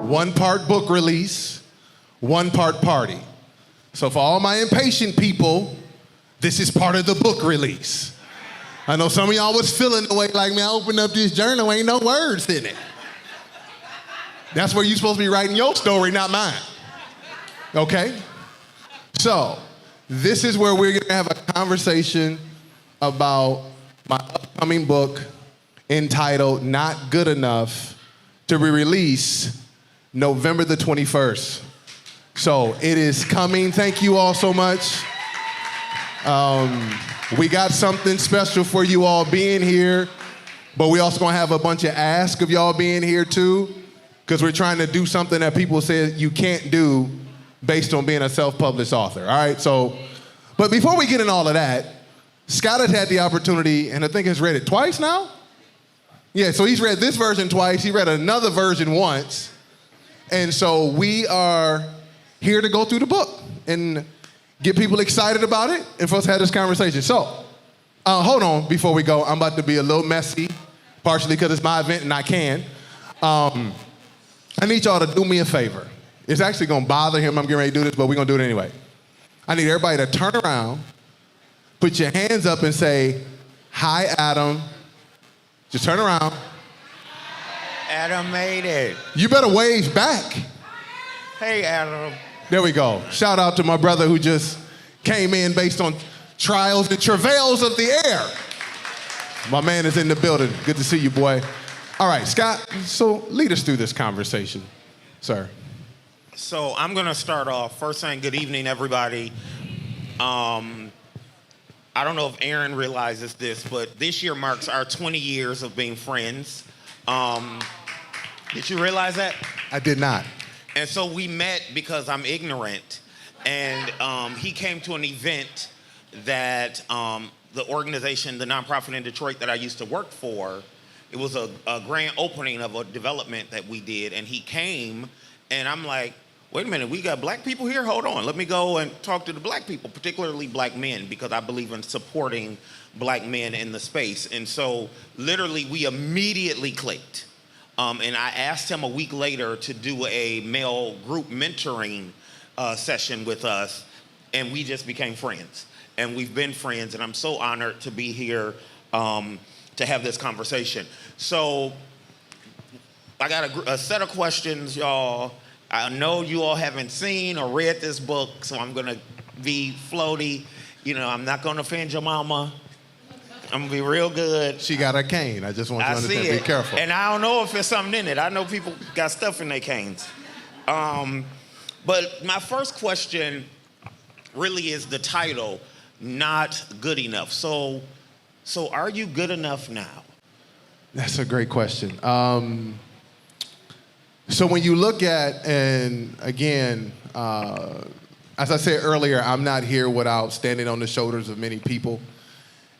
1 part book release, 1 part party. So for all my impatient people, this is part of the book release. I know some of y'all was feeling the way like, man, I opened up this journal, ain't no words in it. That's where you're supposed to be writing your story, not mine. Okay? So, this is where we're gonna have a conversation about my upcoming book entitled Not Good Enough, to be released November the 21st. So, it is coming. Thank you all so much. We got something special for you all being here, but we also gonna have a bunch of asks of y'all being here too, because we're trying to do something that people say you can't do based on being a self-published author, all right? So, but before we get in all of that, Scott has had the opportunity, and I think he's read it twice now? Yeah, so he's read this version twice, he read another version once, and so we are here to go through the book and get people excited about it and for us to have this conversation. So, hold on before we go. I'm about to be a little messy, partially because it's my event and I can. I need y'all to do me a favor. It's actually gonna bother him, I'm getting ready to do this, but we're gonna do it anyway. I need everybody to turn around, put your hands up and say, hi, Adam. Just turn around. Adam made it. You better wave back. Hey, Adam. There we go. Shout out to my brother who just came in based on trials and travails of the air. My man is in the building. Good to see you, boy. All right, Scott, so lead us through this conversation, sir. So I'm gonna start off first saying good evening, everybody. I don't know if Aaron realizes this, but this year marks our 20 years of being friends. Did you realize that? I did not. And so we met because I'm ignorant, and he came to an event that the organization, the nonprofit in Detroit that I used to work for, it was a grand opening of a development that we did, and he came, and I'm like, wait a minute, we got black people here? Hold on, let me go and talk to the black people, particularly black men, because I believe in supporting black men in the space. And so literally we immediately clicked. And I asked him a week later to do a male group mentoring session with us, and we just became friends. And we've been friends, and I'm so honored to be here to have this conversation. So I got a set of questions, y'all. I know you all haven't seen or read this book, so I'm gonna be floaty. You know, I'm not gonna offend your mama. I'm gonna be real good. She got a cane. I just want you to understand, be careful. And I don't know if there's something in it. I know people got stuff in their canes. But my first question really is the title, Not Good Enough. So are you good enough now? That's a great question. So when you look at, and again, as I said earlier, I'm not here without standing on the shoulders of many people.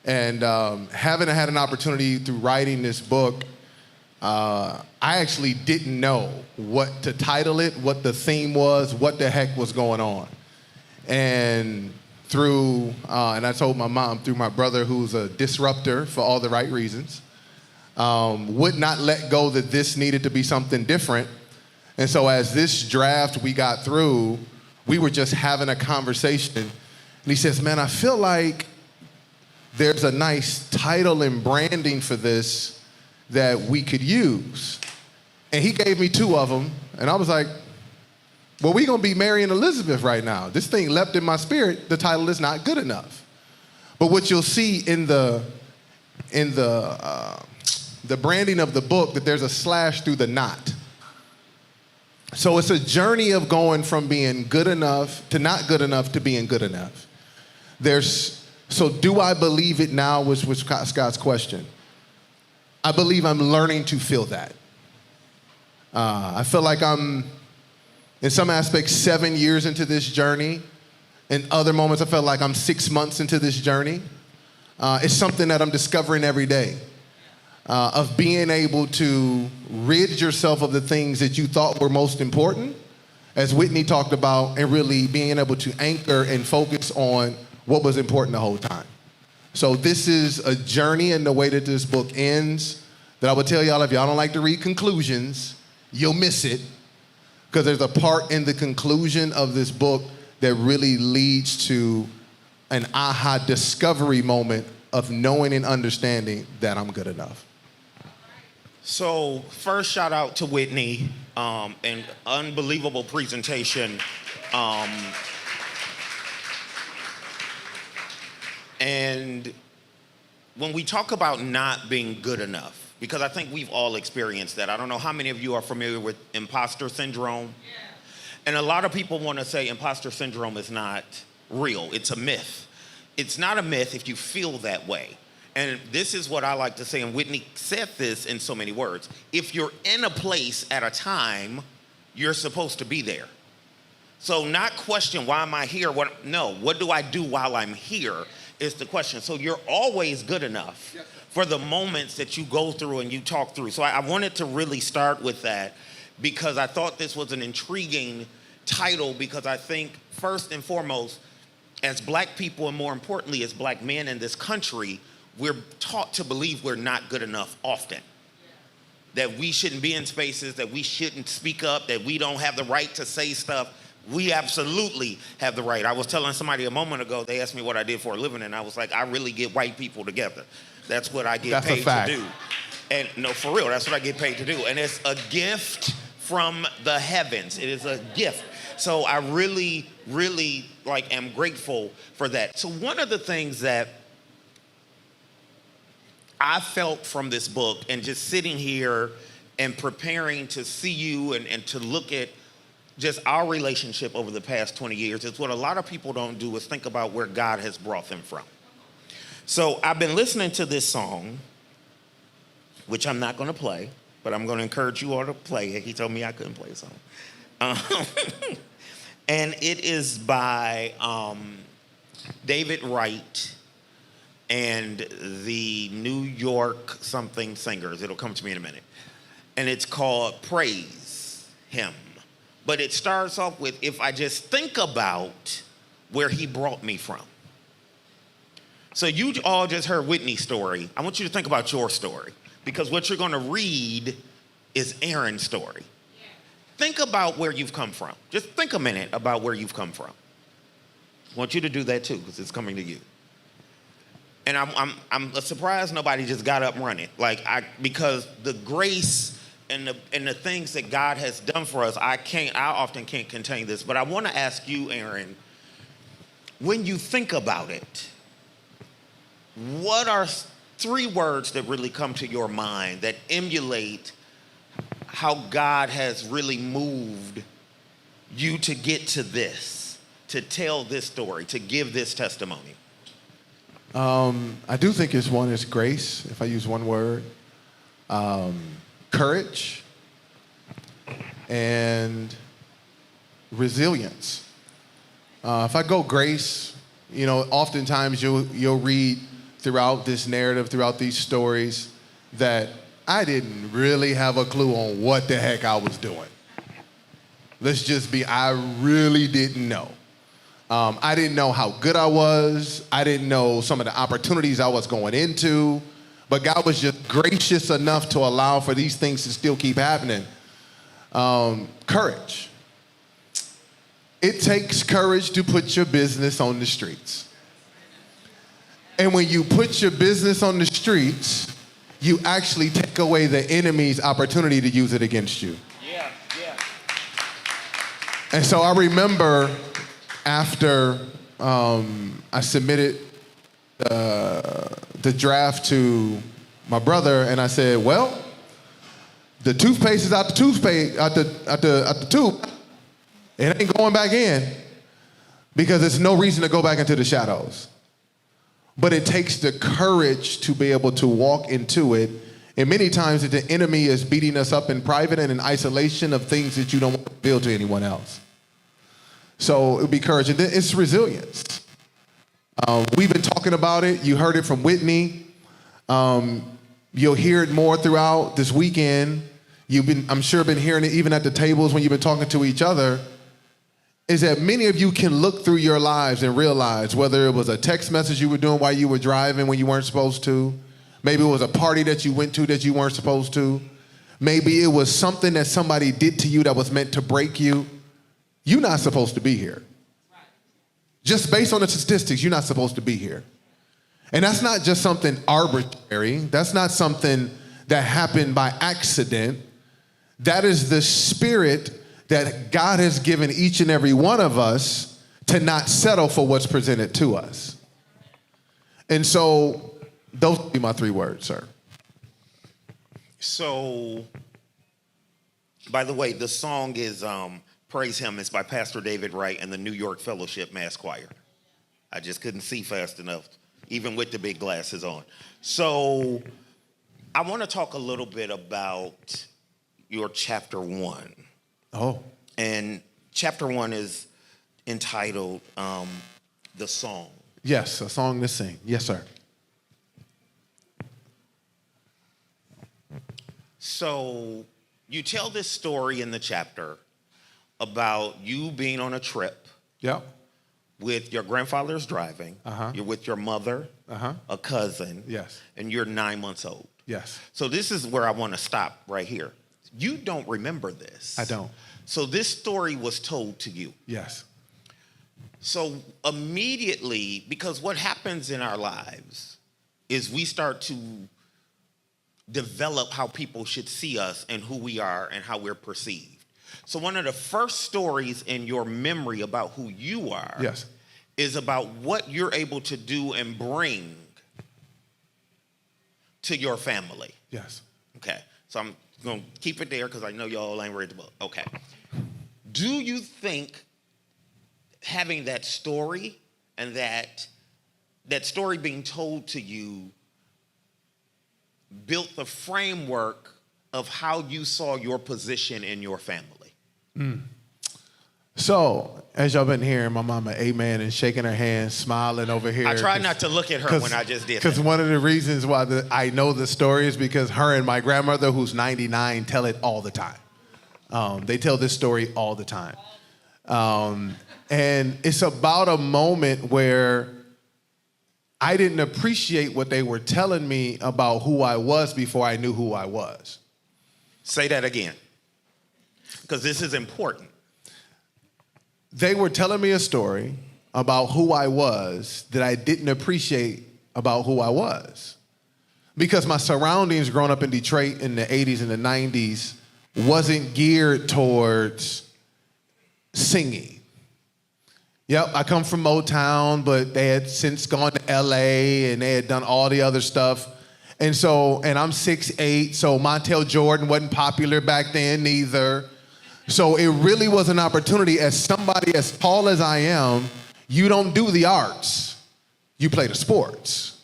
And having had an opportunity through writing this book, I actually didn't know what to title it, what the theme was, what the heck was going on. And through, and I told my mom, through my brother who's a disruptor for all the right reasons, would not let go that this needed to be something different. And so as this draft we got through, we were just having a conversation. And he says, man, I feel like there's a nice title and branding for this that we could use. And he gave me 2 of them. And I was like, well, we're going to be Mary and Elizabeth right now. This thing leapt in my spirit. The title is Not Good Enough. But what you'll see in the branding of the book, that there's a slash through the not. So it's a journey of going from being good enough to not good enough to being good enough. So do I believe it now was Scott's question. I believe I'm learning to feel that. I feel like I'm, in some aspects, 7 years into this journey. In other moments, I felt like I'm 6 months into this journey. It's something that I'm discovering every day. Of being able to rid yourself of the things that you thought were most important, as Whitney talked about, and really being able to anchor and focus on what was important the whole time. So this is a journey, and the way that this book ends, that I would tell y'all, if y'all don't like to read conclusions, you'll miss it. because there's a part in the conclusion of this book that really leads to an aha discovery moment of knowing and understanding that I'm good enough. So first, shout out to Whitney, an unbelievable presentation. And when we talk about not being good enough, because I think we've all experienced that. I don't know how many of you are familiar with Imposter Syndrome. Yeah. And a lot of people want to say Imposter Syndrome is not real. It's a myth. It's not a myth if you feel that way. And this is what I like to say, and Whitney said this in so many words. If you're in a place at a time, you're supposed to be there. So not question, why am I here? What do I do while I'm here is the question. So you're always good enough for the moments that you go through and you talk through. So I wanted to really start with that because I thought this was an intriguing title, because I think first and foremost, as black people, and more importantly, as black men in this country, we're taught to believe we're not good enough often. That we shouldn't be in spaces, that we shouldn't speak up, that we don't have the right to say stuff. We absolutely have the right. I was telling somebody a moment ago, they asked me what I did for a living, and I was like, I really get white people together. That's what I get paid to do. And no, for real, that's what I get paid to do. And it's a gift from the heavens. It is a gift. So I really, really am grateful for that. So one of the things that I felt from this book, and just sitting here and preparing to see you and to look at just our relationship over the past 20 years, is what a lot of people don't do is think about where God has brought them from. So I've been listening to this song, which I'm not going to play, but I'm going to encourage you all to play it. He told me I couldn't play a song. And it is by David Wright and the New York something singers. It'll come to me in a minute. And it's called Praise Him. But it starts off with, if I just think about where he brought me from. So you all just heard Whitney's story. I want you to think about your story, because what you're going to read is Aaron's story. Yeah. Think about where you've come from. Just think a minute about where you've come from. I want you to do that too, because it's coming to you. And I'm surprised nobody just got up running. Because the grace and the things that God has done for us, I often can't contain this. But I want to ask you, Aaron, when you think about it, what are 3 words that really come to your mind that emulate how God has really moved you to get to this, to tell this story, to give this testimony? I do think one is grace, if I use one word, courage, and resilience. If I go grace, oftentimes you'll read throughout this narrative, throughout these stories, that I didn't really have a clue on what the heck I was doing. I really didn't know. I didn't know how good I was. I didn't know some of the opportunities I was going into. But God was just gracious enough to allow for these things to still keep happening. Courage. It takes courage to put your business on the streets. And when you put your business on the streets, you actually take away the enemy's opportunity to use it against you. Yeah. And so I remember after I submitted the draft to my brother, and I said, well, the toothpaste is out the tube. It ain't going back in, because there's no reason to go back into the shadows. But it takes the courage to be able to walk into it. And many times the enemy is beating us up in private and in isolation of things that you don't want to reveal to anyone else. So it would be courage. And then it's resilience. We've been talking about it. You heard it from Whitney. You'll hear it more throughout this weekend. I'm sure, been hearing it even at the tables when you've been talking to each other, is that many of you can look through your lives and realize whether it was a text message you were doing while you were driving when you weren't supposed to, maybe it was a party that you went to that you weren't supposed to, maybe it was something that somebody did to you that was meant to break you, you're not supposed to be here. Just based on the statistics, you're not supposed to be here. And that's not just something arbitrary. That's not something that happened by accident. That is the spirit that God has given each and every one of us to not settle for what's presented to us. And so those would be my 3 words, sir. So, by the way, the song is Praise Him. It's by Pastor David Wright and the New York Fellowship Mass Choir. I just couldn't see fast enough, even with the big glasses on. So I want to talk a little bit about your chapter 1. Oh. And chapter 1 is entitled The Song. Yes, a song to sing. Yes, sir. So you tell this story in the chapter about you being on a trip. Yep. With your grandfather's driving. You're with your mother, a cousin. Yes. And you're 9 months old. Yes. So this is where I want to stop right here. You don't remember this. I don't. So this story was told to you. Yes. So immediately, because what happens in our lives is we start to develop how people should see us and who we are and how we're perceived. So one of the first stories in your memory about who you are yes. is about what you're able to do and bring to your family. Yes. Okay. So I'm going to keep it there because I know y'all ain't read the book. Okay. Do you think having that story and that story being told to you built the framework of how you saw your position in your family? So, as y'all been hearing, my mama amen and shaking her hand, smiling over here. I tried not to look at her when I just did that. Because one of the reasons why I know the story is because her and my grandmother, who's 99, tell it all the time. They tell this story all the time. And it's about a moment where I didn't appreciate what they were telling me about who I was before I knew who I was. Say that again, because this is important. They were telling me a story about who I was that I didn't appreciate about who I was. Because my surroundings growing up in Detroit in the 80s and the 90s wasn't geared towards singing. Yep, I come from Motown, but they had since gone to LA and they had done all the other stuff. And I'm 6'8", so Montel Jordan wasn't popular back then either. So it really was an opportunity. As somebody as tall as I am, you don't do the arts, you play the sports.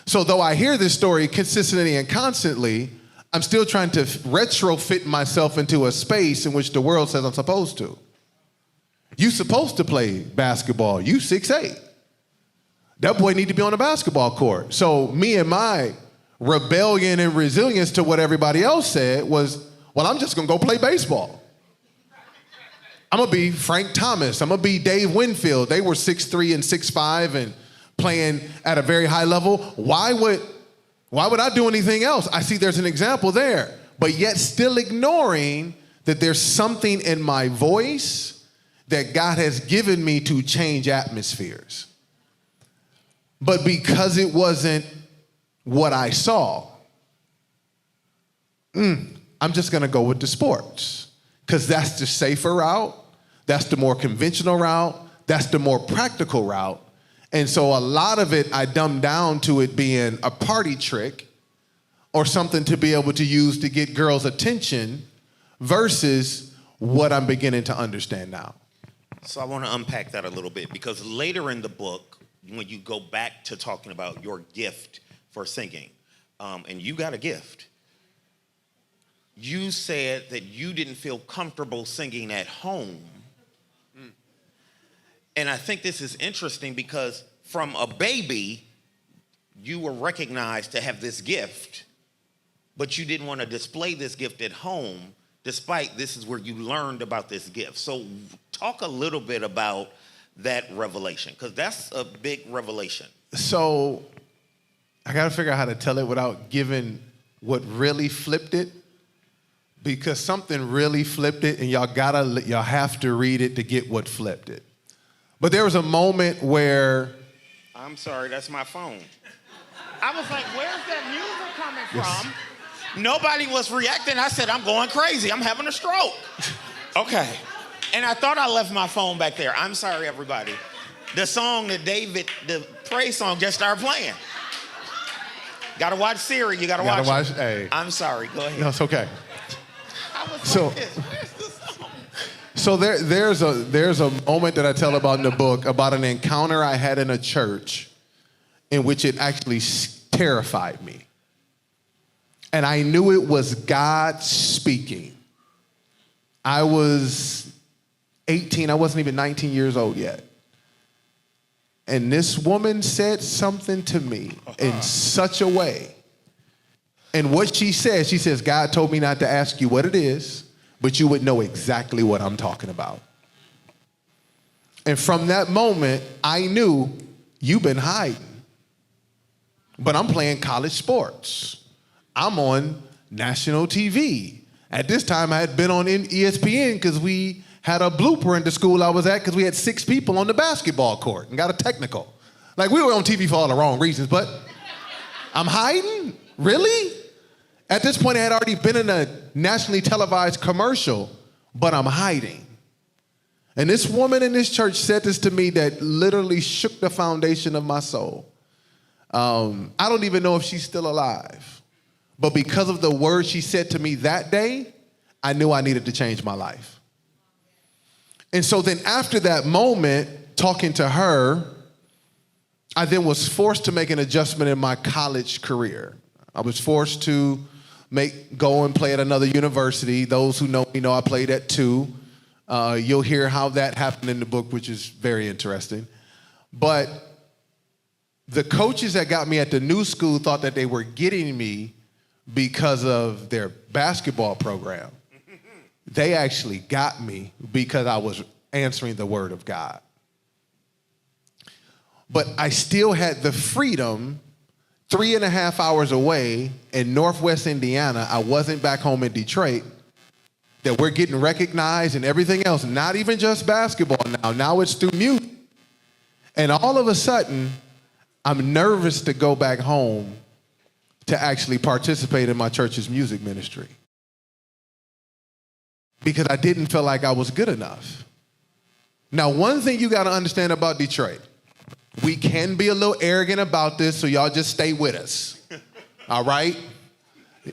So though I hear this story consistently and constantly, I'm still trying to retrofit myself into a space in which the world says I'm supposed to. You supposed to play basketball. You 6'8". That boy need to be on the basketball court. So me and my rebellion and resilience to what everybody else said was, well, I'm just gonna go play baseball. I'm gonna be Frank Thomas. I'm gonna be Dave Winfield. They were 6'3" and 6'5" and playing at a very high level. Why would I do anything else? I see there's an example there, but yet still ignoring that there's something in my voice that God has given me to change atmospheres. But because it wasn't what I saw, I'm just gonna go with the sports because that's the safer route, that's the more conventional route, that's the more practical route. And so a lot of it I dumbed down to it being a party trick or something to be able to use to get girls' attention versus what I'm beginning to understand now. So I want to unpack that a little bit because later in the book, when you go back to talking about your gift for singing, and you got a gift, you said that you didn't feel comfortable singing at home. And I think this is interesting because from a baby, you were recognized to have this gift, but you didn't want to display this gift at home, despite this is where you learned about this gift. So talk a little bit about that revelation, because that's a big revelation. So I got to figure out how to tell it without giving what really flipped it, because something really flipped it, and y'all have to read it to get what flipped it. But there was a moment where... I'm sorry, that's my phone. I was like, where's that music coming from? Nobody was reacting. I said, I'm going crazy. I'm having a stroke. Okay. And I thought I left my phone back there. I'm sorry, everybody. The song that the praise song just started playing. Gotta watch Siri. You gotta watch it. Hey. I'm sorry. Go ahead. No, it's okay. I was So, like this. Where's the song? So there's a moment that I tell about in the book about an encounter I had in a church in which it actually terrified me. And I knew it was God speaking. I was 18. I wasn't even 19 years old yet. And this woman said something to me in such a way. And what she says, God told me not to ask you what it is, but you would know exactly what I'm talking about. And from that moment, I knew you've been hiding. But I'm playing college sports. I'm on national TV. At this time, I had been on ESPN because we had a blooper in the school I was at because we had 6 people on the basketball court and got a technical. Like, we were on TV for all the wrong reasons, but I'm hiding? Really? At this point, I had already been in a nationally televised commercial, but I'm hiding. And this woman in this church said this to me that literally shook the foundation of my soul. I don't even know if she's still alive. But because of the words she said to me that day, I knew I needed to change my life. And so then after that moment, talking to her, I then was forced to make an adjustment in my college career. I was forced to go and play at another university. Those who know me know I played at 2. You'll hear how that happened in the book, which is very interesting. But the coaches that got me at the new school thought that they were getting me because of their basketball program. They actually got me because I was answering the word of God. But I still had the freedom 3.5 hours away in Northwest Indiana. I wasn't back home in Detroit, that we're getting recognized and everything else, not even just basketball now. Now it's through music. And all of a sudden, I'm nervous to go back home to actually participate in my church's music ministry because I didn't feel like I was good enough. Now, one thing you got to understand about Detroit, we can be a little arrogant about this, so y'all just stay with us, all right?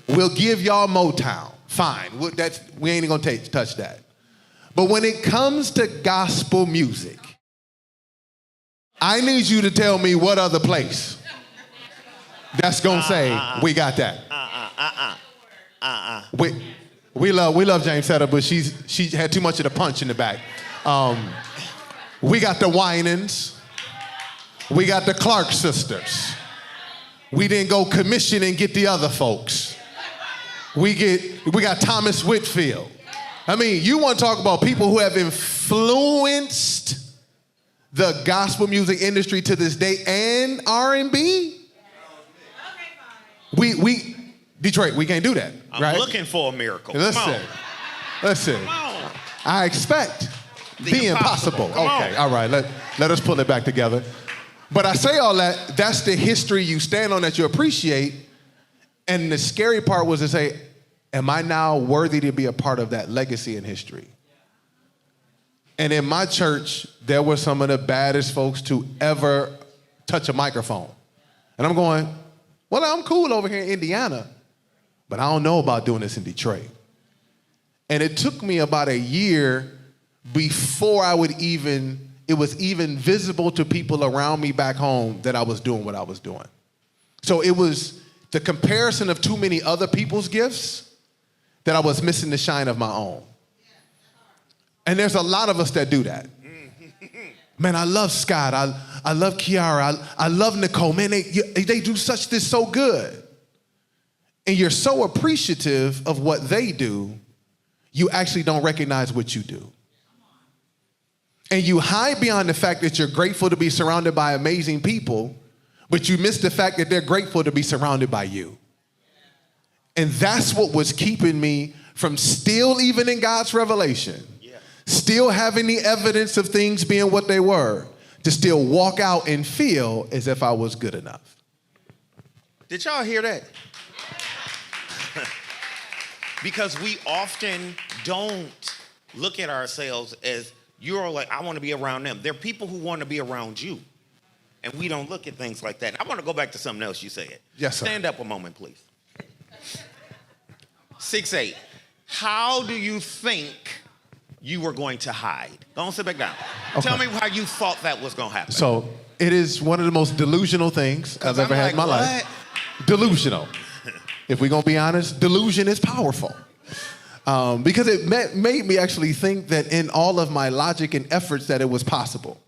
We'll give y'all Motown, fine. We ain't going to touch that. But when it comes to gospel music, I need you to tell me what other place that's going to say, we got that. We love James Hedda, but she had too much of the punch in the back. We got the Winans. We got the Clark sisters. We didn't go commission and get the other folks. We got Thomas Whitfield. I mean, you want to talk about people who have influenced the gospel music industry to this day and R&B? Detroit, we can't do that, right? I'm looking for a miracle. Listen. Come on. I expect the impossible. Okay, all right, let us pull it back together. But I say all that, that's the history you stand on that you appreciate. And the scary part was to say, am I now worthy to be a part of that legacy and history? And in my church, there were some of the baddest folks to ever touch a microphone. And I'm going, well, I'm cool over here in Indiana, but I don't know about doing this in Detroit. And it took me about a year before it was even visible to people around me back home that I was doing what I was doing. So it was the comparison of too many other people's gifts that I was missing the shine of my own. And there's a lot of us that do that. Man, I love Scott. I love Kiara. I love Nicole. Man, they do this so good. And you're so appreciative of what they do, you actually don't recognize what you do. And you hide behind the fact that you're grateful to be surrounded by amazing people, but you miss the fact that they're grateful to be surrounded by you. And that's what was keeping me from still, even in God's revelation, still having the evidence of things being what they were, to still walk out and feel as if I was good enough. Did y'all hear that? Because we often don't look at ourselves as, you're like, I want to be around them. There are people who want to be around you. And we don't look at things like that. I want to go back to something else you said. Yes, sir. Stand up a moment, please. 6'8". How do you think you were going to hide? Go on, sit back down. Okay. Tell me how you thought that was going to happen. So it is one of the most delusional things I've ever had in my life. Delusional. If we're going to be honest, delusion is powerful. Because it made me actually think that in all of my logic and efforts that it was possible.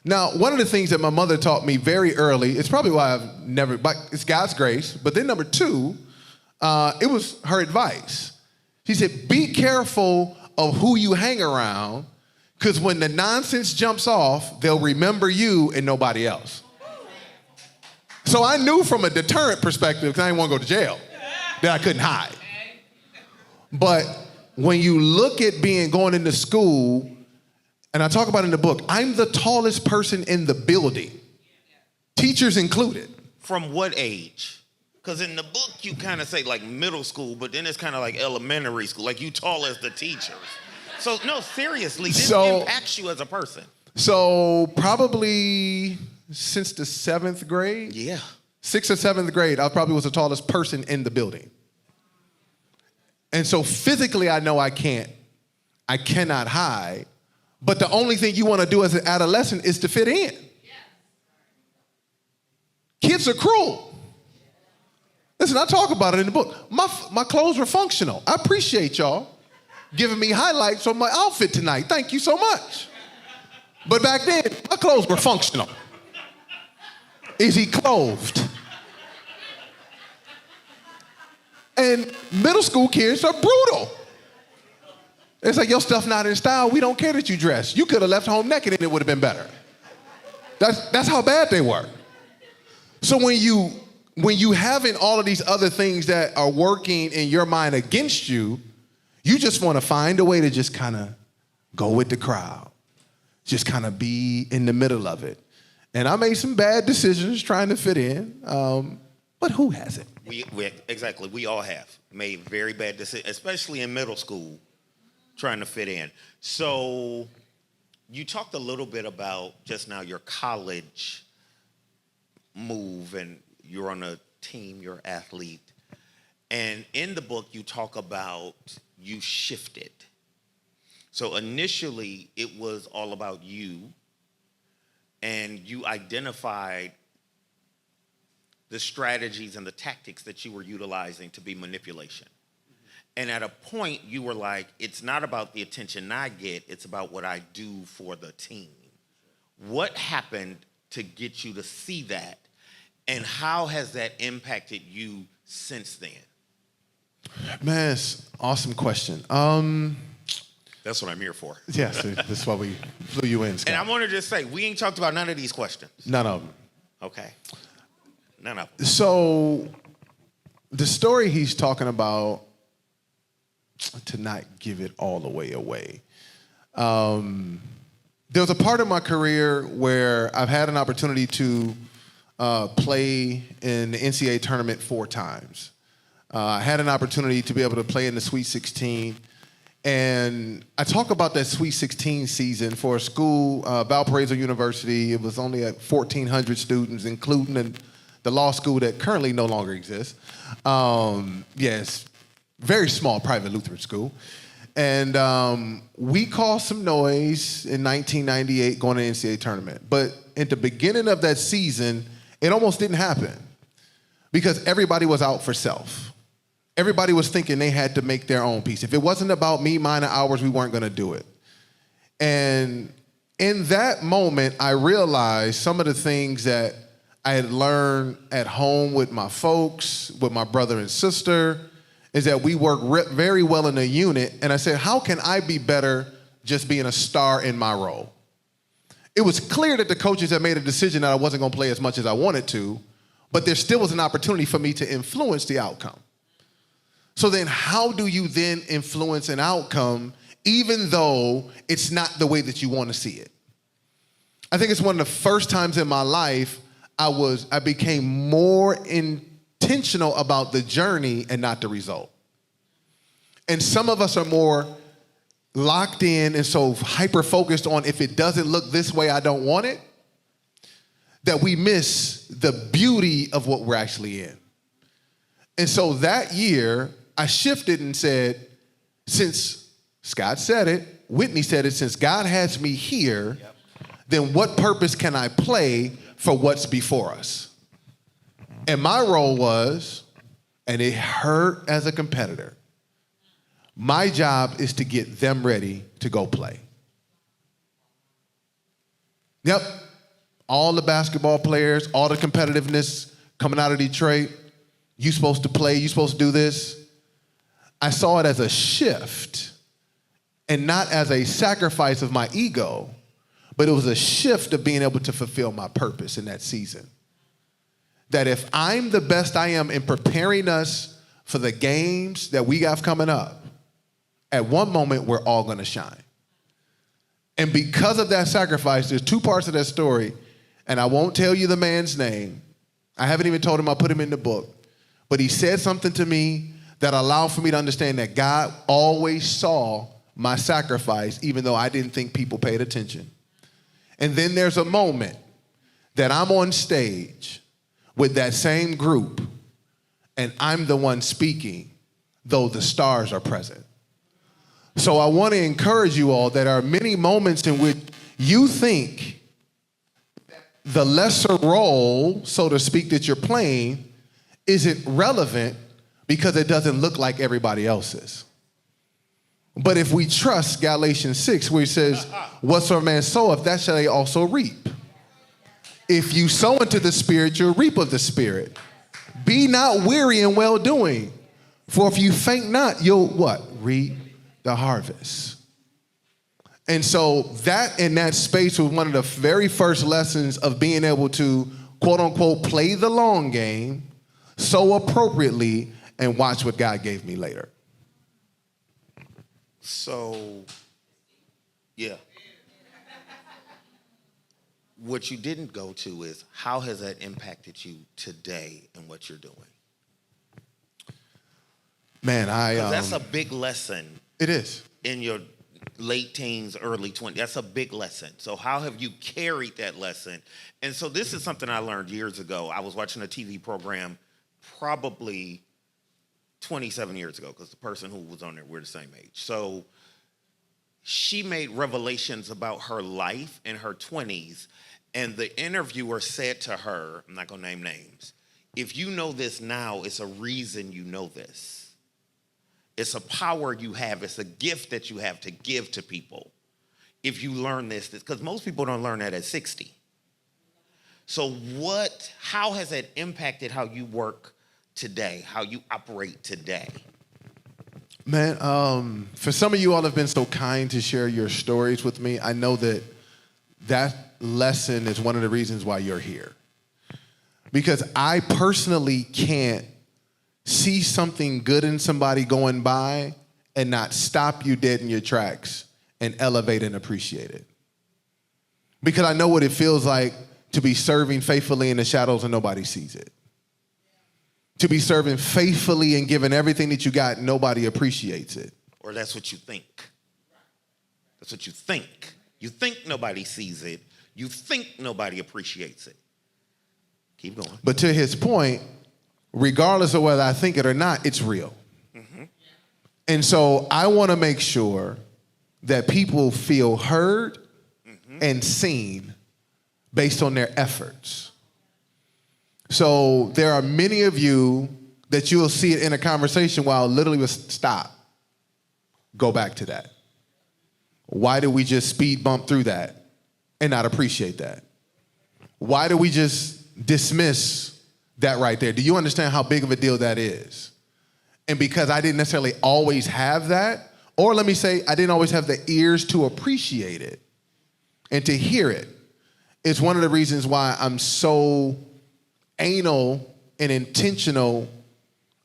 Now, one of the things that my mother taught me very early, it's probably why I've never, but it's God's grace. But then number two, it was her advice. She said, be careful of who you hang around, because when the nonsense jumps off, they'll remember you and nobody else. So I knew from a deterrent perspective, because I didn't want to go to jail, that I couldn't hide. But when you look at going into school, and I talk about in the book, I'm the tallest person in the building, teachers included. From what age? Because in the book, you kind of say like middle school, but then it's kind of like elementary school, like you tall as the teachers. So no, seriously, this impacts you as a person. So probably since the 7th grade? Yeah. 6th or 7th grade, I probably was the tallest person in the building. And so physically, I know I cannot hide. But the only thing you want to do as an adolescent is to fit in. Kids are cruel. Listen, I talk about it in the book. My clothes were functional. I appreciate y'all giving me highlights on my outfit tonight. Thank you so much. But back then, my clothes were functional. Is he clothed? And middle school kids are brutal. It's like, your stuff not in style. We don't care that you dress. You could have left home naked and it would have been better. That's how bad they were. So when you having all of these other things that are working in your mind against you, you just want to find a way to just kind of go with the crowd. Just kind of be in the middle of it. And I made some bad decisions trying to fit in, but who hasn't? Exactly, we all have made very bad decisions, especially in middle school, trying to fit in. So you talked a little bit about just now your college move, and you're on a team, you're an athlete. And in the book, you talk about you shifted. So initially, it was all about you, and you identified the strategies and the tactics that you were utilizing to be manipulation. And at a point, you were like, it's not about the attention I get, it's about what I do for the team. What happened to get you to see that, and how has that impacted you since then? Man, it's an awesome question. That's what I'm here for. Yes, that's why we flew you in, Scott. And I want to just say, we ain't talked about none of these questions. None of them. Okay. None of them. So the story he's talking about, to not give it all the way away, there was a part of my career where I've had an opportunity to play in the NCAA tournament 4 times. I had an opportunity to be able to play in the Sweet 16. And I talk about that Sweet 16 season for a school, Valparaiso University. It was only at 1,400 students, including the law school that currently no longer exists. Yes, very small private Lutheran school. And we caused some noise in 1998 going to the NCAA tournament. But at the beginning of that season, it almost didn't happen because everybody was out for self. Everybody was thinking they had to make their own piece. If it wasn't about me, mine, and ours, we weren't going to do it. And in that moment, I realized some of the things that I had learned at home with my folks, with my brother and sister, is that we work very well in a unit. And I said, how can I be better just being a star in my role? It was clear that the coaches had made a decision that I wasn't going to play as much as I wanted to, but there still was an opportunity for me to influence the outcome. So then how do you then influence an outcome even though it's not the way that you want to see it? I think it's one of the first times in my life I became more intentional about the journey and not the result. And some of us are more locked in and so hyper-focused on if it doesn't look this way, I don't want it, that we miss the beauty of what we're actually in. And so that year, I shifted and said, since Scott said it, Whitney said it, since God has me here, then what purpose can I play for what's before us? And my role was, and it hurt as a competitor, my job is to get them ready to go play. Yep, all the basketball players, all the competitiveness coming out of Detroit, you supposed to play, you supposed to do this. I saw it as a shift and not as a sacrifice of my ego, but it was a shift of being able to fulfill my purpose in that season. That if I'm the best I am in preparing us for the games that we got coming up, at one moment we're all gonna shine. And because of that sacrifice, there's two parts of that story, and I won't tell you the man's name. I haven't even told him I'll put him in the book. But he said something to me that allowed for me to understand that God always saw my sacrifice, even though I didn't think people paid attention. And then there's a moment that I'm on stage with that same group, and I'm the one speaking, though the stars are present. So I want to encourage you all that there are many moments in which you think the lesser role, so to speak, that you're playing isn't relevant because it doesn't look like everybody else's. But if we trust Galatians 6, where it says, whatsoever man soweth, that shall he also reap. If you sow into the Spirit, you'll reap of the Spirit. Be not weary in well-doing, for if you faint not, you'll what? Reap the harvest. And so that in that space was one of the very first lessons of being able to, quote unquote, play the long game so appropriately and watch what God gave me later. So, yeah. What you didn't go to is how has that impacted you today and what you're doing? Man, that's a big lesson. It is. In your late teens, early 20s. That's a big lesson. So how have you carried that lesson? And so this is something I learned years ago. I was watching a TV program probably 27 years ago, because the person who was on there, we're the same age. So she made revelations about her life in her 20s, and the interviewer said to her, I'm not going to name names, if you know this now, it's a reason you know this. It's a power you have. It's a gift that you have to give to people. If you learn this, because most people don't learn that at 60. So how has that impacted how you work today, how you operate today? Man, for some of you all have been so kind to share your stories with me. I know that lesson is one of the reasons why you're here. Because I personally can't see something good in somebody going by and not stop you dead in your tracks and elevate and appreciate it. Because I know what it feels like to be serving faithfully in the shadows and nobody sees it. To be serving faithfully and giving everything that you got, nobody appreciates it. Or that's what you think. That's what you think. You think nobody sees it. You think nobody appreciates it. Keep going. But to his point, regardless of whether I think it or not, it's real. Mm-hmm. And so I want to make sure that people feel heard and seen based on their efforts. So there are many of you that you will see it in a conversation while literally will stop. Go back to that. Why did we just speed bump through that and not appreciate that? Why do we just dismiss that right there? Do you understand how big of a deal that is? And because I didn't necessarily always have that, or let me say, I didn't always have the ears to appreciate it and to hear it, it's one of the reasons why I'm so anal and intentional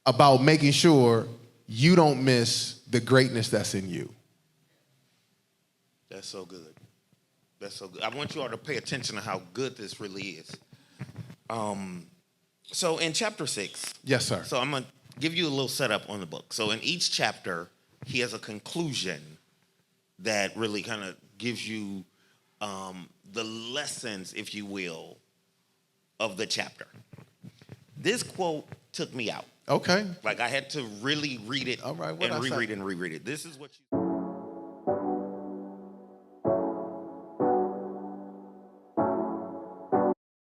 about making sure you don't miss the greatness that's in you. That's so good. That's so good. I want you all to pay attention to how good this really is. So in chapter 6. Yes, sir. So I'm going to give you a little setup on the book. So in each chapter, he has a conclusion that really kind of gives you the lessons, if you will, of the chapter. This quote took me out. Okay. Like I had to really read it All right, and reread it. This is what you...